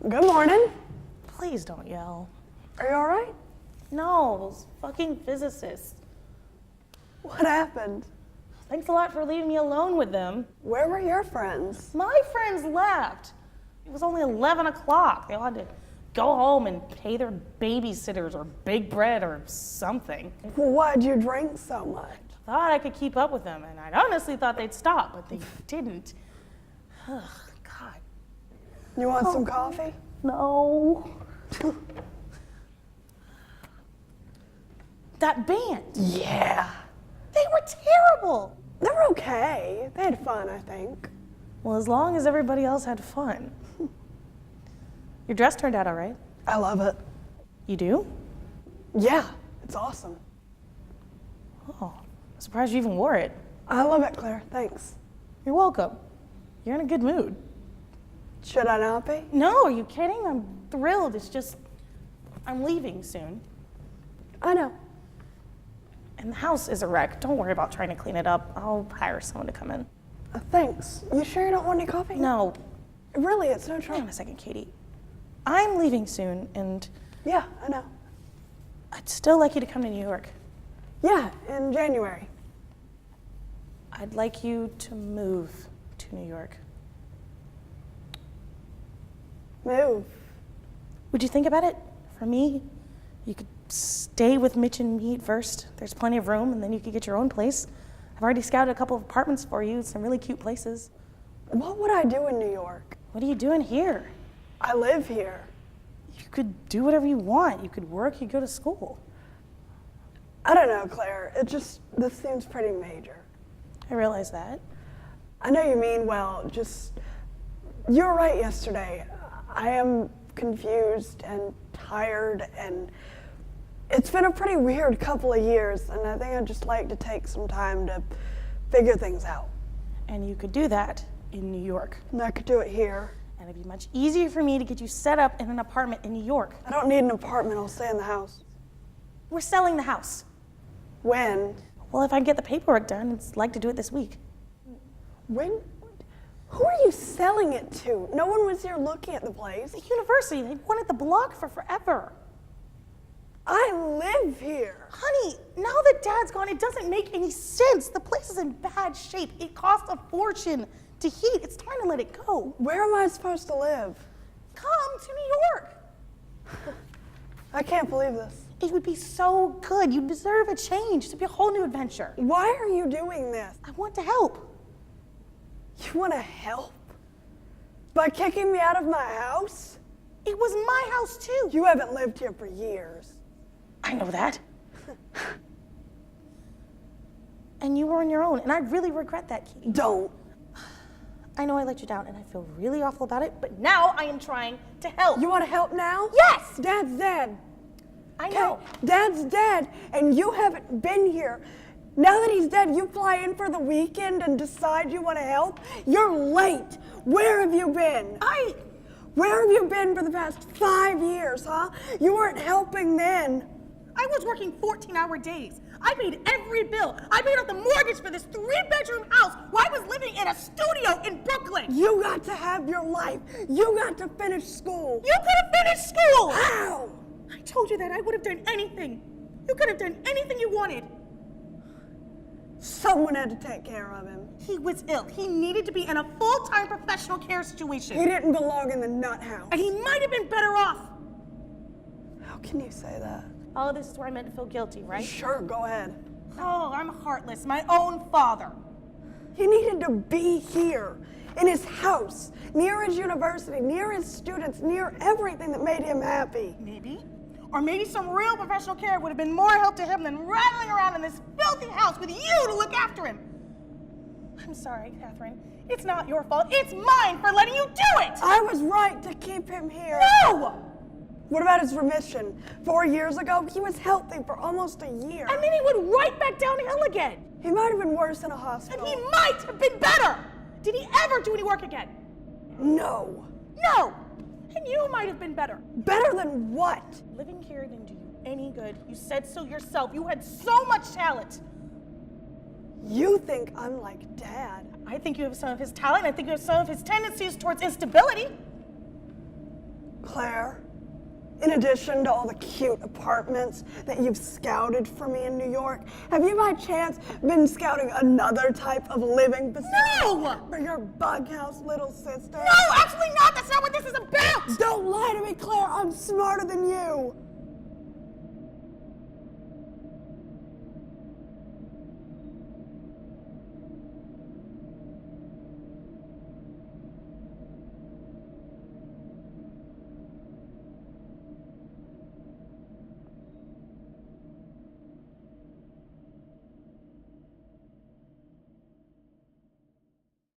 Good morning. Please don't yell. Are you all right? No, those fucking physicists. What happened? Thanks a lot for leaving me alone with them. Where were your friends? My friends left. It was only 11 o'clock. They all had to go home and pay their babysitters or bake bread or something. Well, why'd you drink so much? Thought I could keep up with them, and I honestly thought they'd stop, but they didn't. Ugh, God. You want some coffee? No. That band. Yeah. They were terrible. They're okay. They had fun, I think. Well, as long as everybody else had fun. Your dress turned out all right. I love it. You do? Yeah, it's awesome. Oh, I'm surprised you even wore it. I love it, Claire. Thanks. You're welcome. You're in a good mood. Should I not be? No, are you kidding? I'm thrilled. It's just, I'm leaving soon. I know. And the house is a wreck. Don't worry about trying to clean it up. I'll hire someone to come in. Thanks. You sure you don't want any coffee? No. Really, it's no Hang trouble. on a second, Katie. I'm leaving soon, and Yeah, I know. I'd still like you to come to New York. Yeah, in January. I'd like you to move to New York. Move. Would you think about it? For me, you could stay with Mitch and me at first. There's plenty of room, and then you could get your own place. I've already scouted a couple of apartments for you, some really cute places. What would I do in New York? What are you doing here? I live here. You could do whatever you want. You could work, you could go to school. I don't know, Claire. This seems pretty major. I realize that. I know you mean well, you were right yesterday. I am confused and tired, and it's been a pretty weird couple of years, and I think I'd just like to take some time to figure things out. And you could do that in New York. And I could do it here. And it'd be much easier for me to get you set up in an apartment in New York. I don't need an apartment. I'll stay in the house. We're selling the house. When? Well, if I can get the paperwork done, I'd like to do it this week. When? Who are you selling it to? No one was here looking at the place. The university, they've wanted the block for forever. I live here. Honey, now that Dad's gone, it doesn't make any sense. The place is in bad shape. It costs a fortune to heat. It's time to let it go. Where am I supposed to live? Come to New York. I can't believe this. It would be so good. You deserve a change. It'd be a whole new adventure. Why are you doing this? I want to help. You want to help? By kicking me out of my house? It was my house too. You haven't lived here for years. I know that. And you were on your own, and I really regret that, Katie. Don't. I know I let you down, and I feel really awful about it, but now I am trying to help. You want to help now? Yes! Dad's dead. I know. Okay, Dad's dead, and you haven't been here. Now that he's dead, you fly in for the weekend and decide you want to help? You're late. Where have you been? Where have you been for the past 5 years, huh? You weren't helping then. I was working 14-hour days. I paid every bill. I paid off the mortgage for this 3-bedroom house while I was living in a studio in Brooklyn. You got to have your life. You got to finish school. You could have finished school. How? I told you that I would have done anything. You could have done anything you wanted. Someone had to take care of him. He was ill. He needed to be in a full-time professional care situation. He didn't belong in the nut house. And he might have been better off. How can you say that? Oh, this is where I meant to feel guilty, right? Sure, go ahead. Oh, I'm heartless. My own father. He needed to be here, in his house, near his university, near his students, near everything that made him happy. Maybe. Or maybe some real professional care would have been more help to him than rattling around in this filthy house with you to look after him. I'm sorry, Catherine. It's not your fault. It's mine for letting you do it! I was right to keep him here. No! What about his remission? 4 years ago, he was healthy for almost a year. And then he went right back downhill again. He might have been worse in a And hospital. he might have been better. Did he ever do any work again? No. No. And you might have been better. Better than what? Living here didn't do you any good. You said so yourself. You had so much talent. You think I'm like Dad. I think you have some of his talent. I think you have some of his tendencies towards instability. Claire, in addition to all the cute apartments that you've scouted for me in New York, have you by chance been scouting another type of living facility No! for your bug house little sister? No, absolutely not. That's not what this is about. Don't lie to me, Claire. I'm smarter than you.